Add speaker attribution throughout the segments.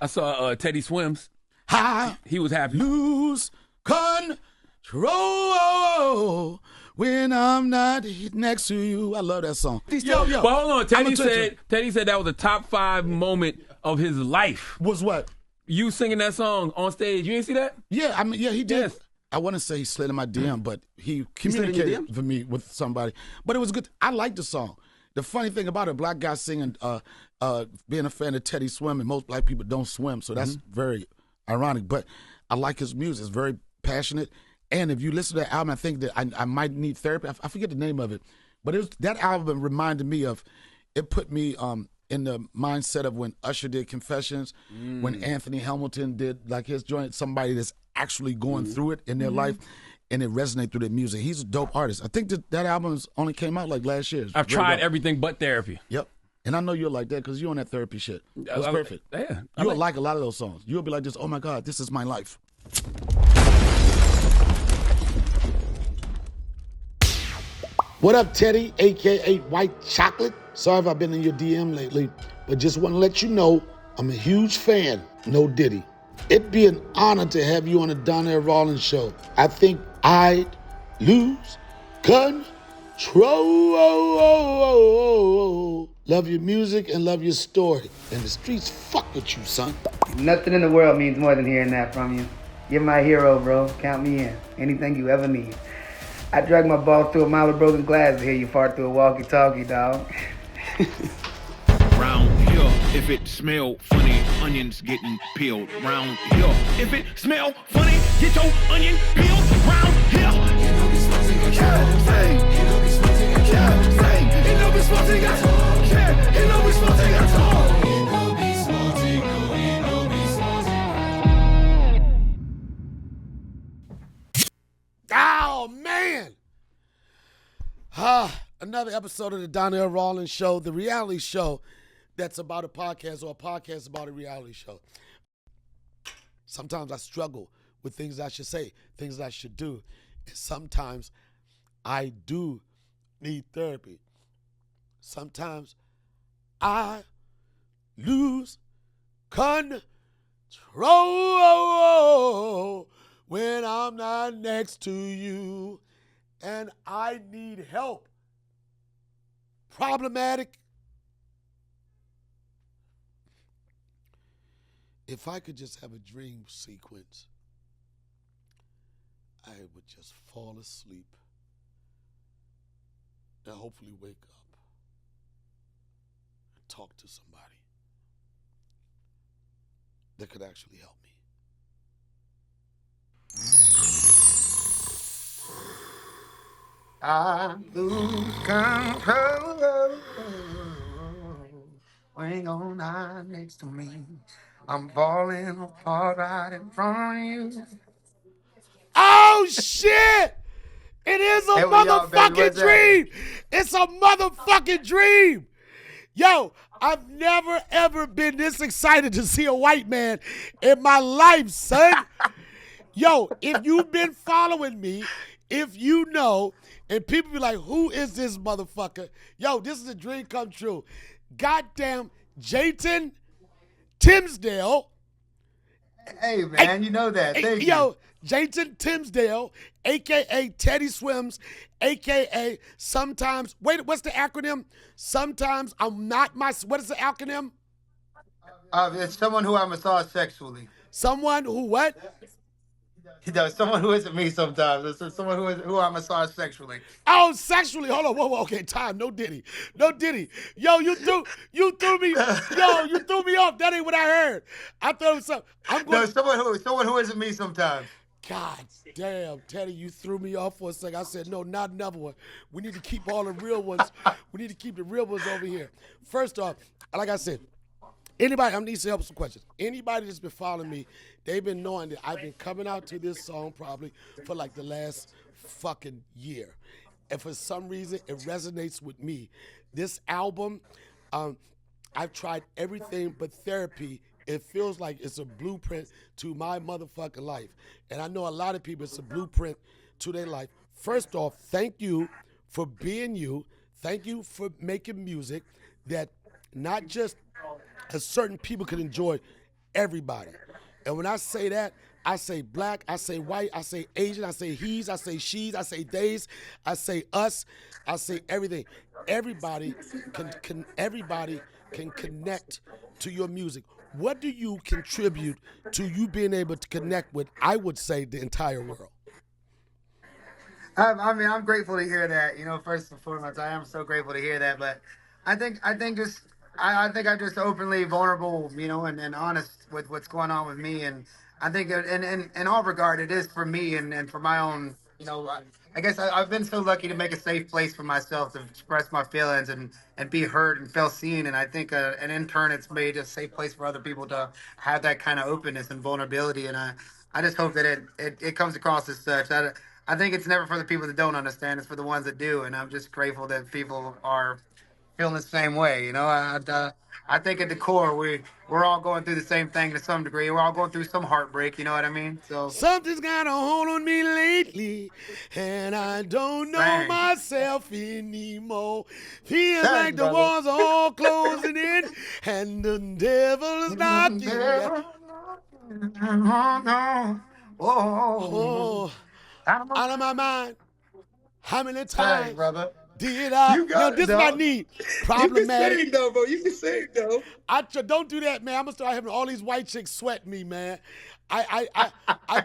Speaker 1: I saw Teddy Swims.
Speaker 2: I
Speaker 1: He was happy.
Speaker 2: lose control when I'm not next to you. I love that song. Yo.
Speaker 1: But hold on, Teddy
Speaker 2: I'ma
Speaker 1: said that was a top 5 moment of his life.
Speaker 2: Was what?
Speaker 1: You singing that song on stage. You didn't see that?
Speaker 2: Yeah, I mean, yeah, he did.
Speaker 1: Yes.
Speaker 2: I want to say he slid in my DM, but he
Speaker 3: slid in your
Speaker 2: communicated for me with somebody. But it was good. I like the song. The funny thing about it, a black guy singing, being a fan of Teddy Swim, and most black people don't swim, so that's very ironic. But I like his music. It's very passionate. And if you listen to that album, I think that I might need therapy. I forget the name of it. But that album reminded me of, it put me in the mindset of when Usher did Confessions, when Anthony Hamilton did like his joint, somebody that's actually going through it in their life, and it resonated through their music. He's a dope artist. I think that album only came out like last year.
Speaker 1: I've tried everything but therapy.
Speaker 2: Yep. And I know you're like that because you're on that therapy shit. That's perfect.
Speaker 1: Yeah.
Speaker 2: You'll like a lot of those songs. You'll be like this, oh my God, this is my life. What up, Teddy, a.k.a. White Chocolate? Sorry if I've been in your DM lately, but just want to let you know I'm a huge fan, no Diddy. It'd be an honor to have you on the Donnell Rawlings show. I think I'd lose control. Love your music and love your story. And the streets fuck with you, son.
Speaker 3: Nothing in the world means more than hearing that from you. You're my hero, bro. Count me in. Anything you ever need. I dragged my ball through a mile of broken glass to hear you fart through a walkie-talkie, dog.
Speaker 4: Round here, if it smell funny, onions getting peeled. Round here, if it smell funny, get your onion peeled. Round here.
Speaker 2: Oh, man. Another episode of the Donnell Rawlings show, the reality show that's about a podcast or a podcast about a reality show. Sometimes I struggle with things I should say, things I should do. And sometimes I do need therapy. Sometimes I lose control when I'm not next to you, and I need help. Problematic. If I could just have a dream sequence, I would just fall asleep and hopefully wake up and talk to somebody that could actually help me.
Speaker 3: I lose control when you're not next to me. I'm falling apart right in front of you.
Speaker 2: Oh, shit! It is a motherfucking dream! It's a motherfucking dream! Yo, I've never, ever been this excited to see a white man in my life, son. Yo, if you've been following me, if you know, and people be like, who is this motherfucker? Yo, this is a dream come true. Goddamn Jayton Timsdale.
Speaker 3: Hey, man, you know that. Thank you.
Speaker 2: Yo, Jayton Timsdale, a.k.a. Teddy Swims, a.k.a. sometimes, wait, what's the acronym? Sometimes I'm not what is the acronym?
Speaker 3: It's someone who I massage sexually.
Speaker 2: Someone who what?
Speaker 3: No, someone who isn't me sometimes. It's someone who I massage sexually.
Speaker 2: Oh, sexually. Hold on. Whoa. Okay, time. No Diddy. Yo, you threw me. Yo, you threw me off. That ain't what I heard. I thought it was something.
Speaker 3: No, someone who isn't me sometimes.
Speaker 2: God damn, Teddy, you threw me off for a second. I said, no, not another one. We need to keep all the real ones. We need to keep the real ones over here. First off, like I said, anybody, I need some help with some questions. Anybody that's been following me, they've been knowing that I've been coming out to this song probably for like the last fucking year. And for some reason, it resonates with me. This album, I've tried everything but therapy. It feels like it's a blueprint to my motherfucking life. And I know a lot of people, it's a blueprint to their life. First off, thank you for being you. Thank you for making music that not just a certain people can enjoy, everybody. And when I say that, I say black, I say white, I say Asian, I say he's, I say she's, I say theys, I say us, I say everything. Everybody can connect to your music. What do you contribute to you being able to connect with, I would say, the entire world?
Speaker 3: I mean, I'm grateful to hear that. First and foremost, I am so grateful to hear that. But I think I'm just openly vulnerable, and honest with what's going on with me. And I think, in all regard, it is for me and for my own. I guess I've been so lucky to make a safe place for myself to express my feelings and be heard and feel seen. And I think, and in turn, it's made a safe place for other people to have that kind of openness and vulnerability. And I just hope that it comes across as such. I think it's never for the people that don't understand. It's for the ones that do. And I'm just grateful that people are feeling the same way. I think at the core, we're all going through the same thing to some degree. We're all going through some heartbreak. You know what I mean? So
Speaker 2: something's got a hold on me lately, and I don't know myself anymore. Feels like the walls are all closing in, and the devil is knocking. Oh, out of my mind. How many times did I? This is what I need. Problematic.
Speaker 3: You can sing though, bro. You can sing though.
Speaker 2: Don't do that, man. I'm gonna start having all these white chicks sweat me, man. I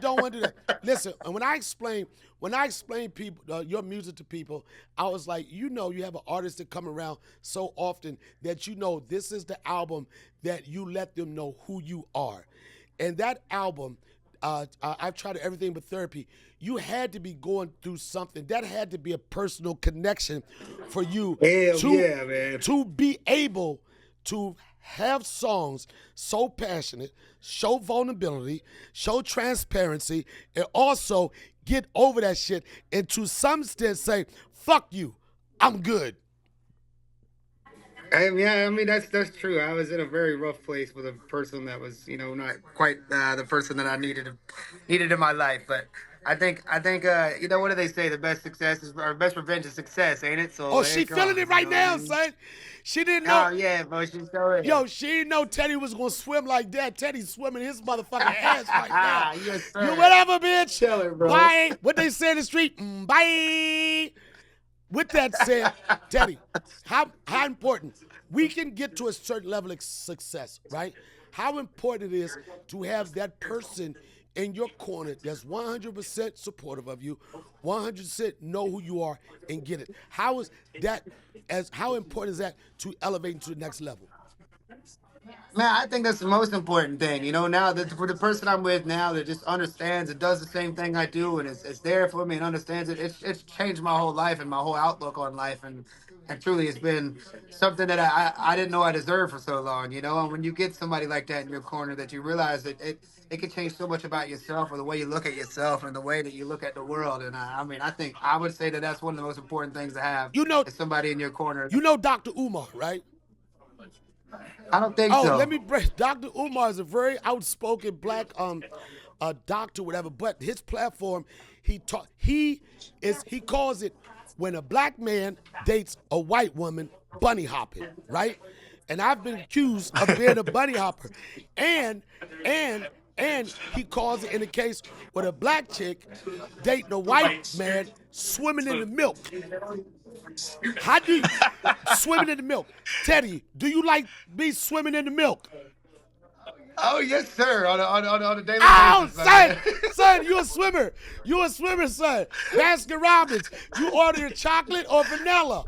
Speaker 2: don't want to do that. Listen, and when I explain people your music to people, I was like, you have an artist that come around so often that this is the album that you let them know who you are, and that album. I've tried everything but therapy. You had to be going through something. That had to be a personal connection for you to be able to have songs so passionate, show vulnerability, show transparency, and also get over that shit and to some extent say, fuck you, I'm good.
Speaker 3: I mean that's true. I was in a very rough place with a person that was, not quite the person that I needed in my life. But I think what do they say? The best revenge is success, ain't it? So
Speaker 2: she feeling it right now, son. She didn't know.
Speaker 3: Oh yeah, bro, she's so in.
Speaker 2: Yo, she didn't know Teddy was gonna swim like that. Teddy's swimming his motherfucking ass right now.
Speaker 3: Yes, sir.
Speaker 2: You whatever, bitch.
Speaker 3: Tell her, bro.
Speaker 2: Bye. What they say in the street? Bye. With that said, Teddy, how important we can get to a certain level of success, right? How important it is to have that person in your corner that's 100% supportive of you, 100% know who you are and get it. How important is that to elevating to the next level?
Speaker 3: Man, I think that's the most important thing. Now that for the person I'm with now that just understands and does the same thing I do and it's there for me and understands it, it's changed my whole life and my whole outlook on life. And truly it's been something that I didn't know I deserved for so long, And when you get somebody like that in your corner that you realize that it can change so much about yourself or the way you look at yourself and the way that you look at the world. And I think I would say that that's one of the most important things to have. Is somebody in your corner.
Speaker 2: Dr. Umar, right?
Speaker 3: I don't think so.
Speaker 2: Let me break. Dr. Umar is a very outspoken black doctor, whatever. But his platform, he calls it when a black man dates a white woman, bunny hopping, right? And I've been accused of being a bunny hopper, and he calls it in the case with a black chick dating a white man swimming in the milk. How do you swimming in the milk? Teddy, do you like me swimming in the milk?
Speaker 3: Oh yes, sir. On a daily
Speaker 2: basis. Son, you a swimmer. You a swimmer, son. Baskin Robbins. You order your chocolate or vanilla?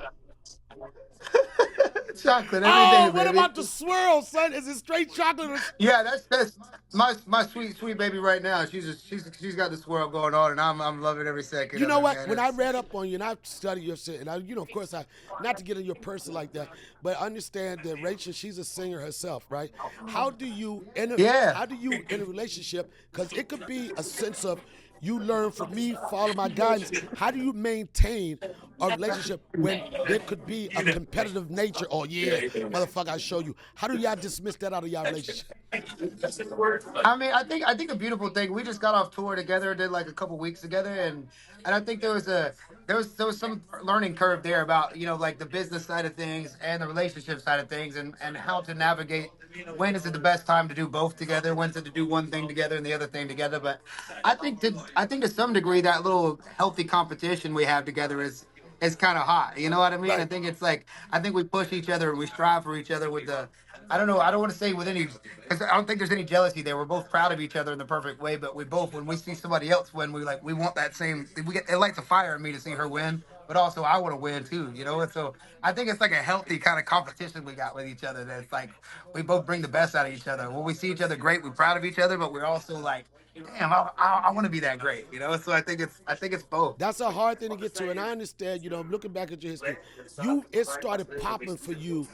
Speaker 3: Chocolate every day,
Speaker 2: what about the swirl, son? Is it straight chocolate?
Speaker 3: Yeah, that's my sweet baby right now. She's got the swirl going on, and I'm loving every second.
Speaker 2: You know what? Man, when I read up on you and I studied your shit, and of course, not to get in your person like that, but understand that Rachel, she's a singer herself, right? How do you in a relationship? Because it could be a sense of you learn from me, follow my guidance. How do you maintain a relationship when there could be a competitive nature? Oh yeah, motherfucker, I show you. How do y'all dismiss that out of y'all relationship?
Speaker 3: I mean, I think a beautiful thing. We just got off tour together, did like a couple weeks together, and and I think there was some learning curve there about like the business side of things and the relationship side of things, and how to navigate when is it the best time to do both together, when's it to do one thing together and the other thing together. But I think to some degree that little healthy competition we have together is kind of hot. You know what I mean? I
Speaker 2: Right.
Speaker 3: think it's like I think we push each other and we strive for each other with the. I don't know. I don't want to say with any, because I don't think there's any jealousy there. We're both proud of each other in the perfect way, but we both, when we see somebody else win, we want that same. It lights a fire in me to see her win, but also I want to win too. And so I think it's like a healthy kind of competition we got with each other. That's like we both bring the best out of each other. When we see each other great, we're proud of each other, but we're also like, damn, I want to be that great. So I think it's both.
Speaker 2: That's a hard thing to get to, and I understand. Looking back at your history, it started popping for you.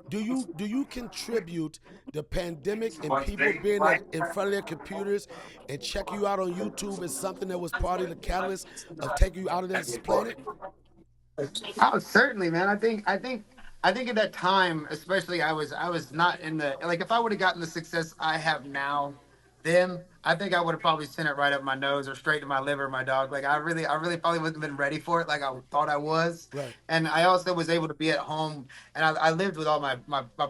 Speaker 2: Do you contribute the pandemic and people being in front of their computers and check you out on YouTube as something that was part of the catalyst of taking you out of this planet?
Speaker 3: Oh, certainly, man. I think at that time, especially, I was not in the like. If I would have gotten the success I have now, then I think I would have probably sent it right up my nose or straight to my liver, my dog. Like I really probably wouldn't have been ready for it like I thought I was.
Speaker 2: Right.
Speaker 3: And I also was able to be at home, and I lived with all my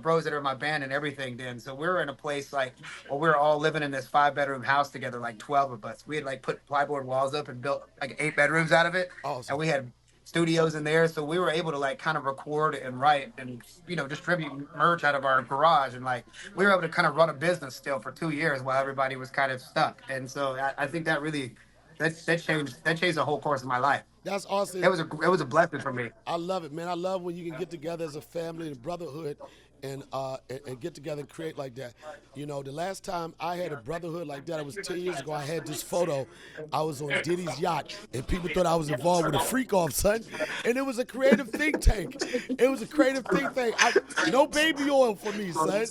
Speaker 3: bros that are in my band and everything. Then, so we were in a place like where we were all living in this 5 bedroom house together, like 12 of us. We had like put plyboard walls up and built like 8 bedrooms out of it, and
Speaker 2: Awesome.
Speaker 3: we had studios in there, so we were able to like kind of record and write and distribute merch out of our garage, and like we were able to kind of run a business still for 2 years while everybody was kind of stuck. And so I think that really that changed the whole course of my life.
Speaker 2: That's awesome.
Speaker 3: It was a blessing for me.
Speaker 2: I love it, man. I love when you can get together as a family and brotherhood and get together and create like that. The last time I had a brotherhood like that, it was 10 years ago. I had this photo. I was on Diddy's yacht, and people thought I was involved with a freak off, son. And it was a creative think tank. It was a creative think tank. No baby oil for me, son.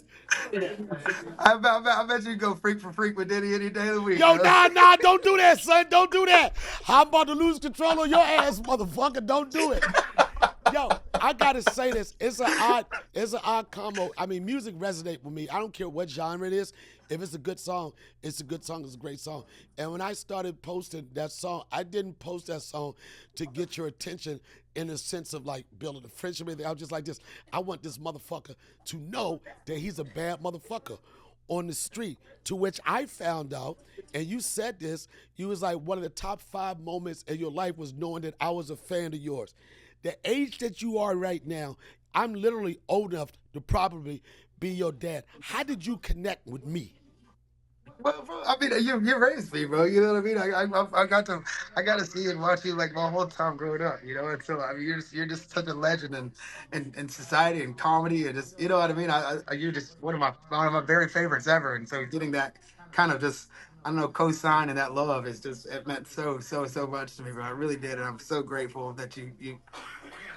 Speaker 3: I bet you go freak for freak with Diddy any day of the week.
Speaker 2: Yo, nah, don't do that, son. Don't do that. I'm about to lose control of your ass, motherfucker. Don't do it. Yo, I gotta say this. It's an odd combo. I mean, music resonates with me. I don't care what genre it is. If it's a good song, it's a good song. It's a great song. And when I started posting that song, I didn't post that song to get your attention in a sense of like building a friendship. I was just like this. I want this motherfucker to know that he's a bad motherfucker on the street. To which I found out, and you said this, you was like, one of the top 5 moments in your life was knowing that I was a fan of yours. The age that you are right now, I'm literally old enough to probably be your dad. How did you connect with me?
Speaker 3: Well, bro, I mean, you raised me, bro. You know what I mean? I got to see and watch you like my whole time growing up. And so I mean, you're just such a legend in society and comedy, and just what I mean. You're just one of my very favorites ever. And so getting that kind of just, I don't know, cosign and that love it meant so much to me, bro. It really did, and I'm so grateful that you.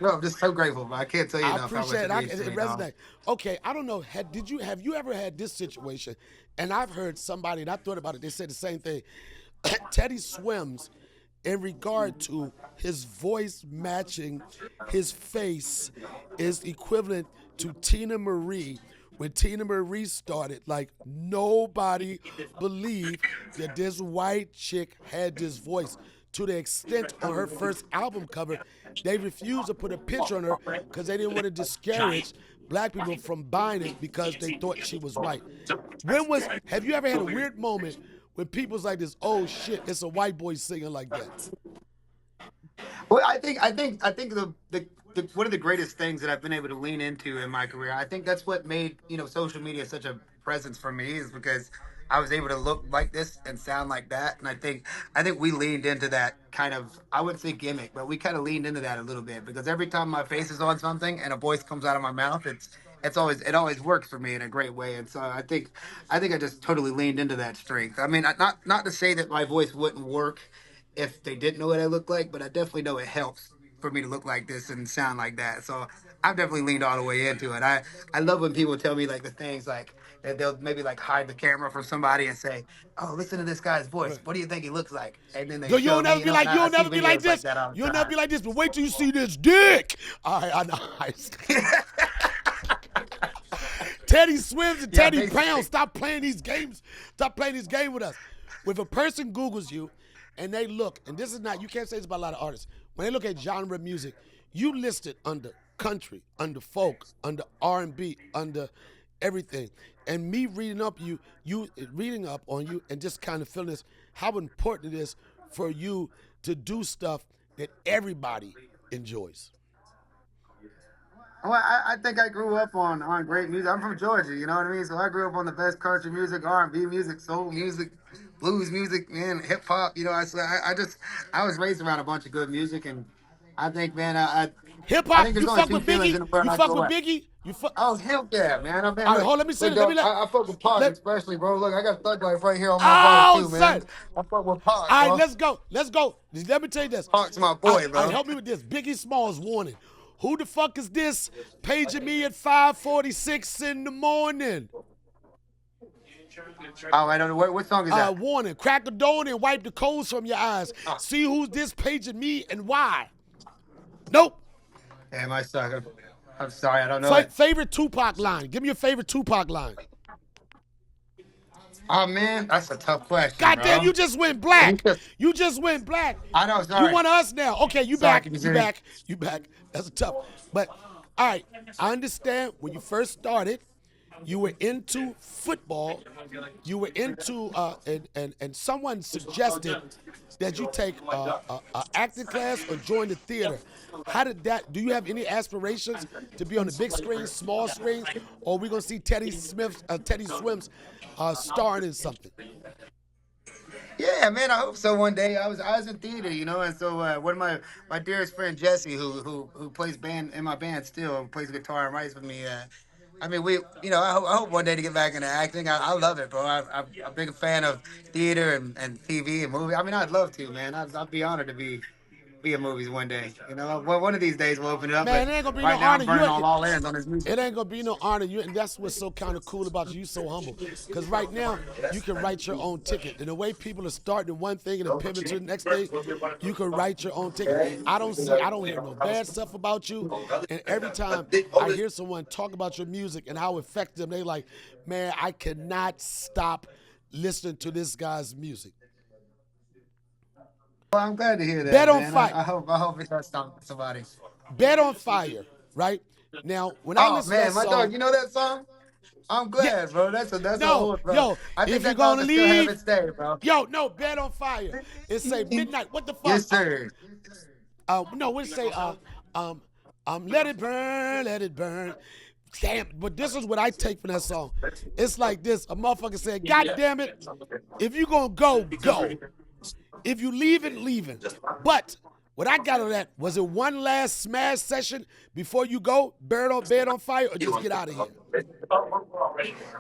Speaker 3: No, I'm just so grateful, bro. I can't tell you
Speaker 2: I
Speaker 3: enough how much
Speaker 2: appreciate
Speaker 3: it
Speaker 2: it.
Speaker 3: means to
Speaker 2: It
Speaker 3: me, dog.
Speaker 2: resonates. Okay, I don't know. Have you ever had this situation? And I've heard somebody, and I thought about it. They said the same thing. Teddy Swims, in regard to his voice matching his face, is equivalent to Tina Marie. When Tina Marie started, like nobody believed that this white chick had this voice. To the extent on her first album cover, they refused to put a picture on her because they didn't want to discourage black people from buying it because they thought she was white. Have you ever had a weird moment when people's like this, oh shit, it's a white boy singing like that?
Speaker 3: Well, I think the one of the greatest things that I've been able to lean into in my career, I think that's what made social media such a presence for me, is because I was able to look like this and sound like that. And I think we leaned into that kind of, I wouldn't say gimmick, but we kind of leaned into that a little bit, because every time my face is on something and a voice comes out of my mouth, it always works for me in a great way. And so I think I just totally leaned into that strength. I mean, not to say that my voice wouldn't work if they didn't know what I look like, but I definitely know it helps for me to look like this and sound like that. So I've definitely leaned all the way into it. I love when people tell me like the things like that, they'll maybe like hide the camera from somebody and say, "Oh, listen to this guy's voice. What do you think he looks like?" And then they
Speaker 2: Yo,
Speaker 3: show me.
Speaker 2: you'll
Speaker 3: I see
Speaker 2: never be like
Speaker 3: videos
Speaker 2: this.
Speaker 3: that all the
Speaker 2: You'll never
Speaker 3: time.
Speaker 2: be like this, but wait till you see this dick. All right, I know. Teddy Swims and
Speaker 3: Yeah,
Speaker 2: Teddy
Speaker 3: basically.
Speaker 2: Pound, stop playing these games. Stop playing this game with us. If a person Googles you and they look, and this is not, you can't say this about a lot of artists. When they look at genre music, you listed under country, under folk, under R&B, under everything. And me reading up you reading up on you, and just kind of feeling this, how important it is for you to do stuff that everybody enjoys.
Speaker 3: Well, I think I grew up on great music. I'm from Georgia, you know what I mean? So I grew up on the best country music, R&B music, soul music, blues music, man, hip hop. You know, I was raised around a bunch of good music, and I think, man,
Speaker 2: Hip
Speaker 3: I
Speaker 2: hop,
Speaker 3: think there's
Speaker 2: you
Speaker 3: only
Speaker 2: fuck
Speaker 3: two
Speaker 2: with
Speaker 3: feelings in
Speaker 2: Biggie?
Speaker 3: the world
Speaker 2: You
Speaker 3: I
Speaker 2: fuck
Speaker 3: go
Speaker 2: with
Speaker 3: at.
Speaker 2: Biggie? You fuck.
Speaker 3: Oh, hell yeah, man. I'm
Speaker 2: All right,
Speaker 3: look,
Speaker 2: hold on, let me say
Speaker 3: look,
Speaker 2: this. Let me
Speaker 3: dog,
Speaker 2: let.
Speaker 3: I fuck with Pac,
Speaker 2: let
Speaker 3: especially, bro. Look, I got Thug Life right here on my bars
Speaker 2: oh,
Speaker 3: too, man.
Speaker 2: son.
Speaker 3: I fuck with
Speaker 2: All
Speaker 3: Pac,
Speaker 2: right,
Speaker 3: bro.
Speaker 2: let's go. Let's go. Let me tell you this.
Speaker 3: Pac's my
Speaker 2: All
Speaker 3: boy,
Speaker 2: right,
Speaker 3: bro.
Speaker 2: help me with this. Biggie Smalls warning. Who the fuck is this paging me at 5:46 in the morning?
Speaker 3: Oh, I don't know. What song is that?
Speaker 2: Warning. Crack a donut and wipe the coals from your eyes. See who's this paging me and why. Nope.
Speaker 3: Damn, I suck. I'm sorry, I don't know it.
Speaker 2: Favorite Tupac line. Give me your favorite Tupac line.
Speaker 3: Oh, man, that's a tough question,
Speaker 2: Goddamn,
Speaker 3: bro.
Speaker 2: you just went black. You just went black.
Speaker 3: I know, sorry.
Speaker 2: You want us now. Okay, you
Speaker 3: Sorry,
Speaker 2: back.
Speaker 3: can you
Speaker 2: You
Speaker 3: see me?
Speaker 2: back. You back. That's a tough. But, all right, I understand when you first started, you were into football. You were into, and someone suggested that you take a acting class or join the theater. How did that, do you have any aspirations to be on the big screen, small screen, or are we going to see Teddy Swims starring in something?
Speaker 3: Yeah, man, I hope so one day. I was in theater, you know, and so one of my dearest friend Jesse, who plays band in my band still, plays guitar and writes with me. I mean, I hope one day to get back into acting. I love it, bro. I'm a big fan of theater and TV and movie. I mean, I'd love to, man. I'd be honored to be in movies one day. You know, well, one of these days we'll open it up.
Speaker 2: Man,
Speaker 3: but
Speaker 2: it ain't gonna be
Speaker 3: right
Speaker 2: no
Speaker 3: now
Speaker 2: honor.
Speaker 3: I'm burning all ends on this music.
Speaker 2: It ain't gonna be no honor. And that's what's so kind of cool about you. You so humble. Because right now you can write your own ticket. And the way people are starting one thing and then pivot to the next thing, you can write your own ticket. I don't hear no bad stuff about you. And every time I hear someone talk about your music and how effective them, they like, man, I cannot stop listening to this guy's music.
Speaker 3: Well, I'm glad to hear that.
Speaker 2: Bet on
Speaker 3: man.
Speaker 2: Fire.
Speaker 3: I hope it does somebody.
Speaker 2: Bet on Fire, right? Now, when I listen
Speaker 3: man,
Speaker 2: to that
Speaker 3: my
Speaker 2: song,
Speaker 3: dog, you know that song? I'm glad, bro. That's a
Speaker 2: no,
Speaker 3: bro.
Speaker 2: yo,
Speaker 3: I think
Speaker 2: if you're
Speaker 3: that song
Speaker 2: gonna
Speaker 3: can still have
Speaker 2: leave,
Speaker 3: its day, bro.
Speaker 2: yo, no, Bet on Fire. It say midnight. What the fuck?
Speaker 3: Yes, sir.
Speaker 2: No, what it say? Let it burn, let it burn. Damn, but this is what I take from that song. It's like this: a motherfucker said, "God damn it, if you gonna go, go. If you leaving, leaving." But what I got on that, was it one last smash session before you go, Bet on Fire, or just get out of here?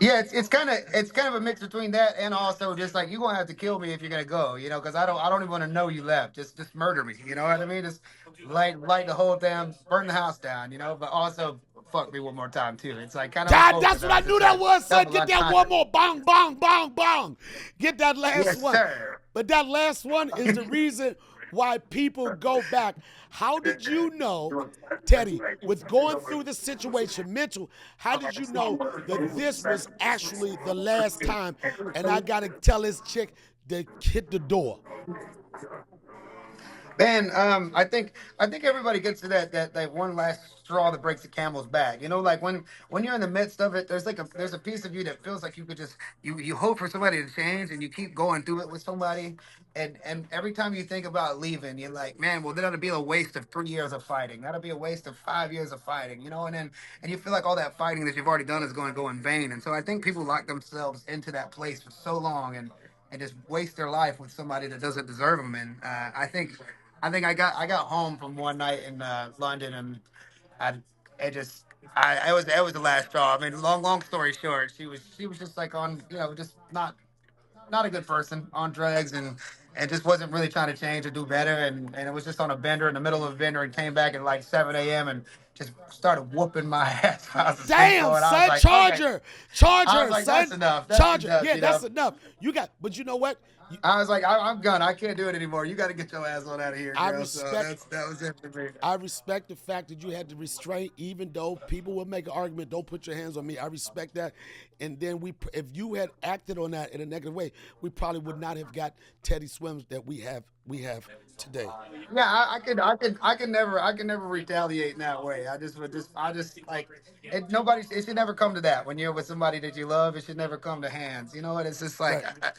Speaker 3: Yeah, it's kind of a mix between that and also just like you're gonna have to kill me if you're gonna go, you know, because I don't even want to know you left. Just murder me, you know what I mean? Just light the whole damn, burn the house down, you know, but also fuck me one more time too. It's like kind of.
Speaker 2: God, that's what I knew that was, son. Get that one more, bong, bong, bong, bong. Get that last one.
Speaker 3: Sir.
Speaker 2: But that last one is the reason why people go back. How did you know, Teddy, with going through the situation, mental, how did you know that this was actually the last time and I got to tell this chick to hit the door?
Speaker 3: Man, I think everybody gets to that one last straw that breaks the camel's back. You know, like when you're in the midst of it, there's a piece of you that feels like you could just you hope for somebody to change, and you keep going through it with somebody, and every time you think about leaving, you're like, man, well, that'll be a waste of 3 years of fighting. That'll be a waste of 5 years of fighting. You know, and you feel like all that fighting that you've already done is going to go in vain. And so I think people lock themselves into that place for so long and just waste their life with somebody that doesn't deserve them. And I got home from one night in London, and it was the last straw. I mean, long story short, she was just like on, you know, just not a good person, on drugs, and just wasn't really trying to change or do better, and it was just on a bender in the middle of a bender, and came back at like 7 a.m. and just started whooping my ass. I was
Speaker 2: Damn,
Speaker 3: I was
Speaker 2: son,
Speaker 3: like,
Speaker 2: charge
Speaker 3: okay.
Speaker 2: her. Charge
Speaker 3: I
Speaker 2: her,
Speaker 3: was like,
Speaker 2: son.
Speaker 3: that's enough. That's
Speaker 2: Charge her.
Speaker 3: enough,
Speaker 2: Yeah,
Speaker 3: you
Speaker 2: that's
Speaker 3: know?
Speaker 2: enough. But you know what?
Speaker 3: I was like, I'm done. I can't do it anymore. You got to get your ass on out of here,
Speaker 2: I
Speaker 3: girl. So that was it for me.
Speaker 2: I respect the fact that you had to restrain, even though people will make an argument, don't put your hands on me. I respect that. And then if you had acted on that in a negative way, we probably would not have got Teddy Swims that we have today.
Speaker 3: Yeah, I can never retaliate in that way. I just like it. It should never come to that. When you're with somebody that you love, it should never come to hands. You know what? It's just like,
Speaker 2: Right.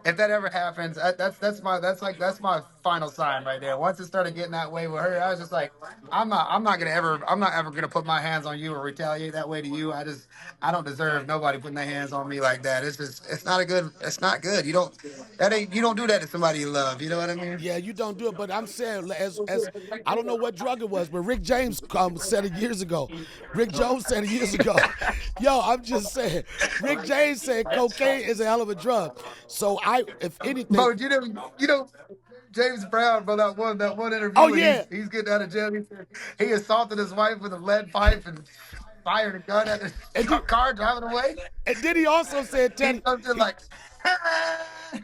Speaker 3: if that ever happens, that's my final sign right there. Once it started getting that way with her, I was just like, I'm not ever gonna put my hands on you or retaliate that way to you. I don't deserve nobody putting their hands on me like that. It's not good. You don't do that to somebody you love. You know what I mean?
Speaker 2: Yeah, you don't do it, but I'm saying as I don't know what drug it was, but Rick James said it years ago. Rick Jones said it years ago. Yo, I'm just saying. Rick James said cocaine is a hell of a drug. So if anything,
Speaker 3: Bro, you know, James Brown, bro, that one interview.
Speaker 2: Oh, yeah.
Speaker 3: He's getting out of jail. He assaulted his wife with a lead pipe and fired a gun at his car driving away.
Speaker 2: And then he also said, Teddy,
Speaker 3: He's something like.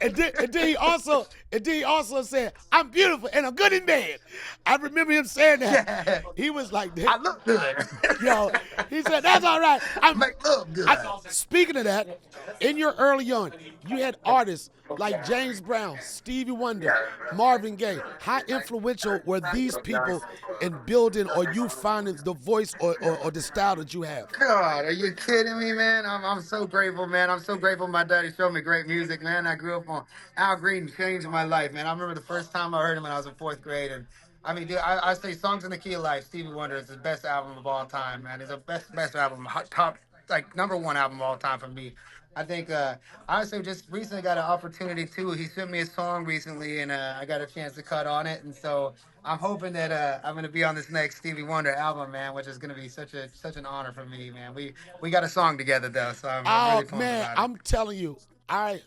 Speaker 2: and then he also said, I'm beautiful and I'm good in bed. I remember him saying that.
Speaker 3: Yeah.
Speaker 2: He was like,
Speaker 3: I look good.
Speaker 2: Yo, he said, that's all right.
Speaker 3: I look good.
Speaker 2: Speaking of that, in your early on, you had artists like James Brown, Stevie Wonder, Marvin Gaye. How influential were these people in building or you finding the voice or the style that you have?
Speaker 3: God, are you kidding me, man? I'm so grateful, man. I'm so grateful my daddy showed me great music, man. I grew up on Al Green, changed my life, man. I remember the first time I heard him when I was in 4th grade. And I mean, dude, I say Songs in the Key of Life, Stevie Wonder is the best album of all time, man. It's the best album, top, like, #1 album of all time for me. I think I also just recently got an opportunity too. He sent me a song recently, and I got a chance to cut on it. And so I'm hoping that I'm gonna be on this next Stevie Wonder album, man, which is gonna be such an honor for me, man. We got a song together though, so I'm really pumped about it.
Speaker 2: I'm telling you, I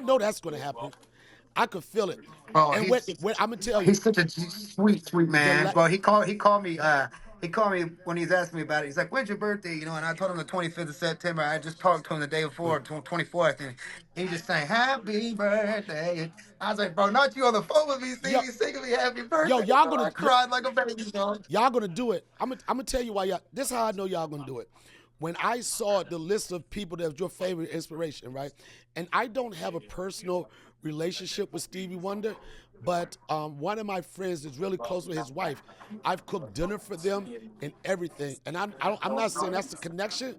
Speaker 2: know that's gonna happen. I could feel it.
Speaker 3: Oh,
Speaker 2: and when I'm gonna tell you,
Speaker 3: he's such a sweet man. Well, he called me. He called me when he's asking me about it. He's like, "When's your birthday?" You know, and I told him the 25th of September. I just talked to him the day before, 24th, and he just sang "Happy Birthday." I was like, "Bro, not you on the phone with me, Stevie, singing me Happy Birthday."
Speaker 2: Yo, y'all gonna
Speaker 3: I cried like a baby, dog.
Speaker 2: Y'all gonna do it. I'm gonna tell you why y'all. This is how I know y'all gonna do it. When I saw the list of people that's your favorite inspiration, right? And I don't have a personal relationship with Stevie Wonder, but one of my friends is really close with his wife. I've cooked dinner for them and everything. And I'm not saying that's the connection,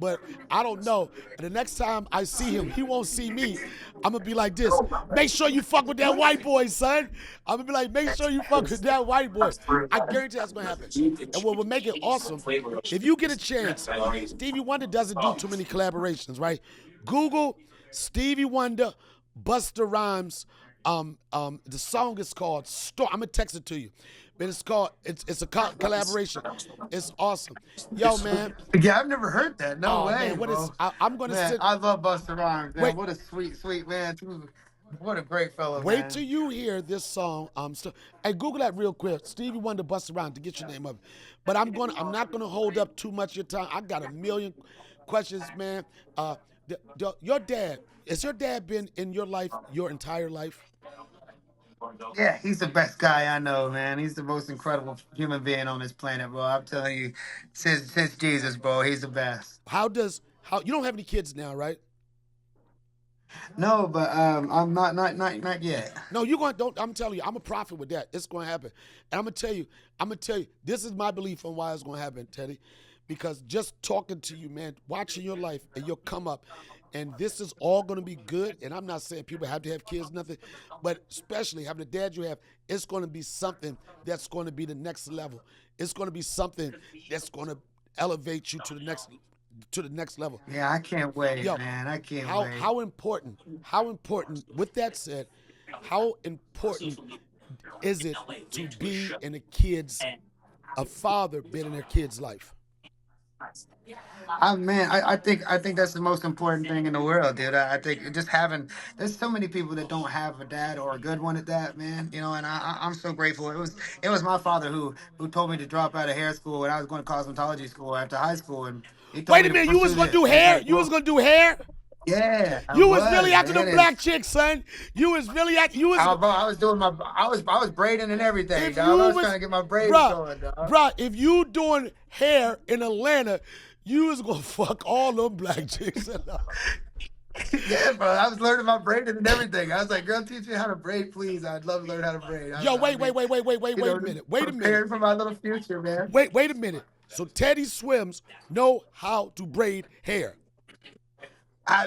Speaker 2: but I don't know. The next time I see him, he won't see me. I'm going to be like this. Make sure you fuck with that white boy, son. I'm going to be like, make sure you fuck with that white boy. I guarantee that's going to happen. And what will make it awesome, if you get a chance, Stevie Wonder doesn't do too many collaborations, right? Google Stevie Wonder, Busta Rhymes. The song is called Storm. I'm gonna text it to you, but it's a collaboration. It's awesome, yo, man.
Speaker 3: Yeah, I've never heard that. No way,
Speaker 2: man,
Speaker 3: bro.
Speaker 2: I'm gonna
Speaker 3: man,
Speaker 2: sit.
Speaker 3: I love Busta Rhymes, man.
Speaker 2: Wait.
Speaker 3: What a sweet man. What a great fellow, man.
Speaker 2: Wait till you hear this song. Hey, Google that real quick. Stevie Wonder, Busta Rhymes, to get your name up. But I'm not gonna hold up too much of your time. I got a million questions, man. Your dad. Has your dad been in your life your entire life?
Speaker 3: Yeah, he's the best guy I know, man. He's the most incredible human being on this planet, bro. I'm telling you, since Jesus, bro, he's the best.
Speaker 2: How you don't have any kids now, right?
Speaker 3: No, but I'm not yet.
Speaker 2: No, you're going. Don't. I'm telling you, I'm a prophet with that. It's going to happen, and I'm gonna tell you. This is my belief on why it's going to happen, Teddy, because just talking to you, man, watching your life and you'll come up. And this is all going to be good. And I'm not saying people have to have kids, nothing. But especially having the dad you have, it's going to be something that's going to be the next level. It's going to be something that's going to elevate you to the next level.
Speaker 3: Yeah, I can't wait, man. I can't wait.
Speaker 2: How important, with that said, how important is it to be in a father being in their kid's life?
Speaker 3: I think that's the most important thing in the world, dude. I think just having there's so many people that don't have a dad or a good one at that, man. You know, and I'm so grateful. It was my father who told me to drop out of hair school when I was going to cosmetology school after high school, and he told
Speaker 2: Wait
Speaker 3: me
Speaker 2: a
Speaker 3: to
Speaker 2: minute, you was
Speaker 3: pursue
Speaker 2: gonna
Speaker 3: this.
Speaker 2: do
Speaker 3: And it's
Speaker 2: hair?
Speaker 3: like,
Speaker 2: You was
Speaker 3: well,
Speaker 2: gonna do hair?
Speaker 3: yeah, I
Speaker 2: You was really after
Speaker 3: man.
Speaker 2: the black chicks, son. You was really after, you was.
Speaker 3: Bro, I was doing I was braiding and everything,
Speaker 2: If
Speaker 3: dog.
Speaker 2: you
Speaker 3: I was
Speaker 2: was,
Speaker 3: trying to get my braids
Speaker 2: bruh,
Speaker 3: going, dog.
Speaker 2: bruh, if you doing hair in Atlanta, you was gonna fuck all them black chicks.
Speaker 3: Yeah, bro. I was learning my braiding and everything. I was like, girl, teach me how to braid, please. I'd love to learn how to braid.
Speaker 2: Yo,
Speaker 3: I'd
Speaker 2: wait
Speaker 3: be,
Speaker 2: a minute. Wait a minute.
Speaker 3: preparing for my little future, man.
Speaker 2: Wait a minute. So Teddy Swims know how to braid hair.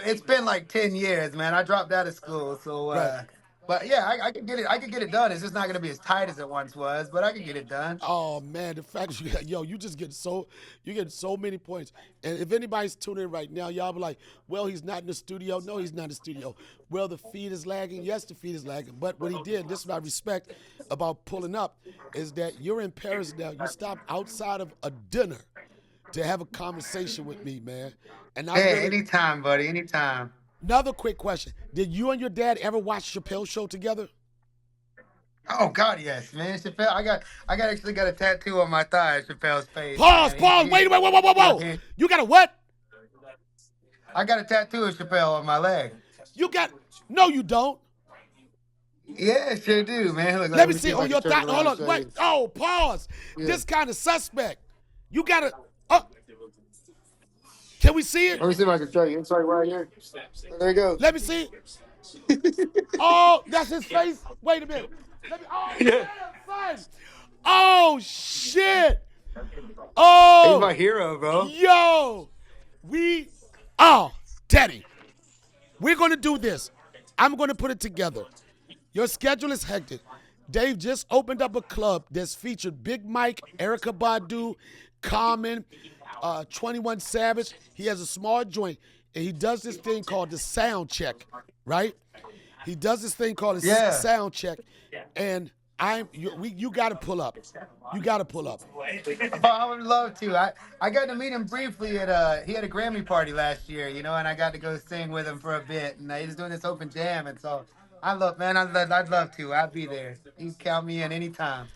Speaker 3: It's been like 10 years, man. I dropped out of school, so
Speaker 2: Right.
Speaker 3: but yeah, I can get it. I can get it done. It's just not gonna be as tight as it once was, but I can get it done.
Speaker 2: Oh man, the fact you got, yo, you get so many points. And if anybody's tuning in right now, y'all be like, well, he's not in the studio. No, he's not in the studio. Well, the feed is lagging. Yes, the feed is lagging. But what he did, this is what I respect about pulling up, is that you're in Paris now. You stopped outside of a dinner to have a conversation with me, man. And I
Speaker 3: Hey,
Speaker 2: really,
Speaker 3: anytime, buddy, anytime.
Speaker 2: another quick question. Did you and your dad ever watch Chappelle's show together?
Speaker 3: Oh God, yes, man. Chappelle, I got actually got a tattoo on my thigh. Chappelle's face.
Speaker 2: Pause,
Speaker 3: Man.
Speaker 2: pause. Wait. You got a what?
Speaker 3: I got a tattoo of Chappelle on my leg.
Speaker 2: You got, no, you don't.
Speaker 3: Yeah, sure do, man. Look,
Speaker 2: Let me see
Speaker 3: if I
Speaker 2: on
Speaker 3: can
Speaker 2: your
Speaker 3: turn
Speaker 2: thigh.
Speaker 3: around
Speaker 2: Hold
Speaker 3: and
Speaker 2: on.
Speaker 3: show
Speaker 2: Wait.
Speaker 3: you.
Speaker 2: Oh, pause.
Speaker 3: Yeah.
Speaker 2: This kind of suspect. You got to, can we see it?
Speaker 3: Let me see if I can show you. It's like right here. There you go.
Speaker 2: Let me see it. Oh, that's his face. Wait a minute. Oh,
Speaker 3: Yeah.
Speaker 2: damn, son. Oh, shit.
Speaker 3: He's
Speaker 2: Oh,
Speaker 3: my hero, bro.
Speaker 2: yo. Teddy, we're going to do this. I'm going to put it together. Your schedule is hectic. Dave just opened up a club that's featured Big Mike, Erykah Badu, Common, 21 Savage. He has a small joint, and he does this thing called the sound check, right? He does this thing called a
Speaker 3: Yeah.
Speaker 2: sound check, and you got to pull up. You got to pull up.
Speaker 3: Oh, I would love to. I got to meet him briefly at he had a Grammy party last year, you know, and I got to go sing with him for a bit, and he was doing this open jam, and so I'd love to. I'd be there. You can count me in anytime.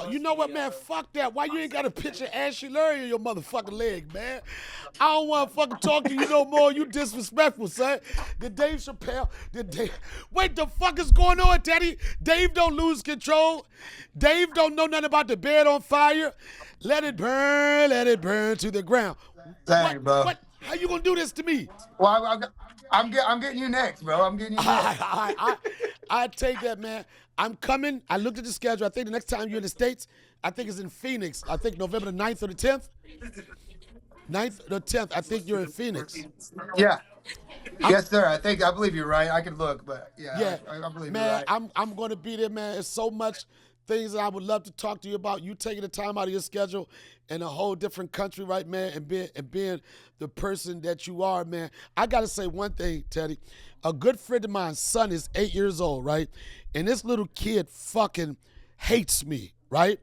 Speaker 2: You know what, man? Fuck that. Why you ain't got a picture of Ashley Lurie in your motherfucking leg, man? I don't want to fucking talk to you no more. You disrespectful, son. Did Dave Chappelle, wait, the fuck is going on, Teddy? Dave don't lose control. Dave don't know nothing about the bed on fire. Let it burn to the ground.
Speaker 3: Dang, bro.
Speaker 2: What? How you gonna do this to me?
Speaker 3: Well, I'm getting you next, bro. I'm getting you next.
Speaker 2: I take that, man. I'm coming. I looked at the schedule. I think the next time you're in the States, I think it's in Phoenix. I think November the 9th or the 10th. 9th or the 10th. I think you're in Phoenix.
Speaker 3: Yeah. Yes, sir. I believe you're right. I can look, but yeah, I believe
Speaker 2: man,
Speaker 3: you're right.
Speaker 2: I'm going to be there, man. There's so much things that I would love to talk to you about. You taking the time out of your schedule in a whole different country, right, man, and being the person that you are, man. I got to say one thing, Teddy. A good friend of mine's son is 8 years old, right? And this little kid fucking hates me, right?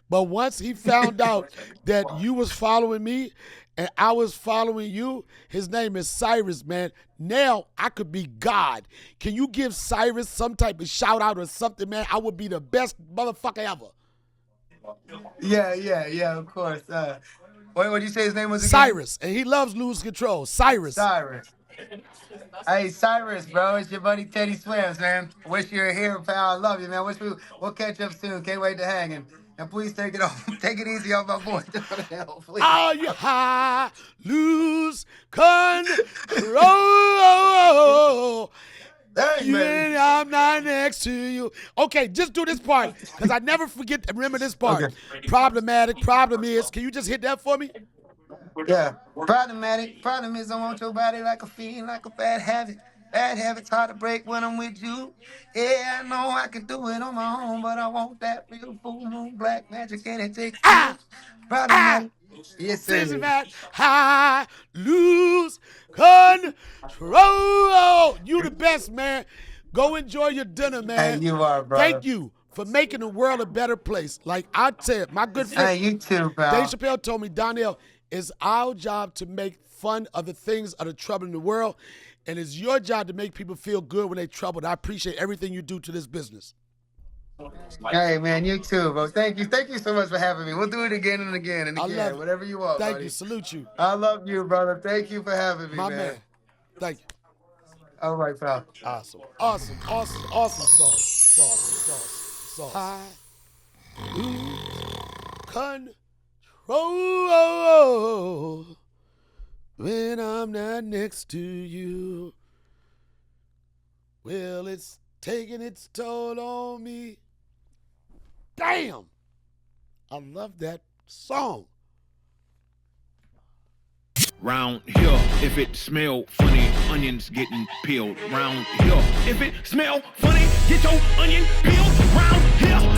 Speaker 2: But once he found out that you was following me and I was following you, his name is Cyrus, man. Now I could be God. Can you give Cyrus some type of shout out or something, man? I would be the best motherfucker ever.
Speaker 3: Yeah, of course. What did you say his name was again?
Speaker 2: Cyrus, and he loves Lose Control. Cyrus.
Speaker 3: Hey, Cyrus, bro. It's your buddy Teddy Swims, man. Wish you were here, pal. I love you, man. We'll catch up soon. Can't wait to hang. And please take it easy on my boy. Donnell, please.
Speaker 2: Are you high? Lose control.
Speaker 3: Hey, man.
Speaker 2: I'm not next to you. Okay, just do this part, because I never remember this part.
Speaker 3: Okay.
Speaker 2: Problematic. Problem is, can you just hit that for me?
Speaker 3: Yeah. Problematic. Problem is I want your body like a fiend, like a bad habit. Bad habits hard to break when I'm with you. Yeah, I know I can do it on my own, but I want that real full moon black magic, and it takes problematic. Yes,
Speaker 2: Says
Speaker 3: sir.
Speaker 2: that high, lose control. You the best, man. Go enjoy your dinner, man.
Speaker 3: Hey, you are, brother.
Speaker 2: Thank you for making the world a better place. Like I said, my good friend
Speaker 3: Hey, you too, pal.
Speaker 2: Dave Chappelle told me, Donnell, It's our job to make fun of the things of the trouble in the world, and it's your job to make people feel good when they're troubled. I appreciate everything you do to this business.
Speaker 3: Hey, man, you too, bro. Thank you so much for having me. We'll do it again and again and
Speaker 2: I
Speaker 3: again,
Speaker 2: love it.
Speaker 3: whatever you want,
Speaker 2: Thank
Speaker 3: buddy.
Speaker 2: you. Salute you.
Speaker 3: I love you, brother. Thank you for having me,
Speaker 2: My man. Thank you.
Speaker 3: All right, pal.
Speaker 2: Awesome sauce. I lose control when I'm not next to you. Well, it's taking its toll on me. Damn! I love that song.
Speaker 4: Round here, if it smell funny, onions getting peeled. Round here, if it smell funny, get your onion peeled. Round here.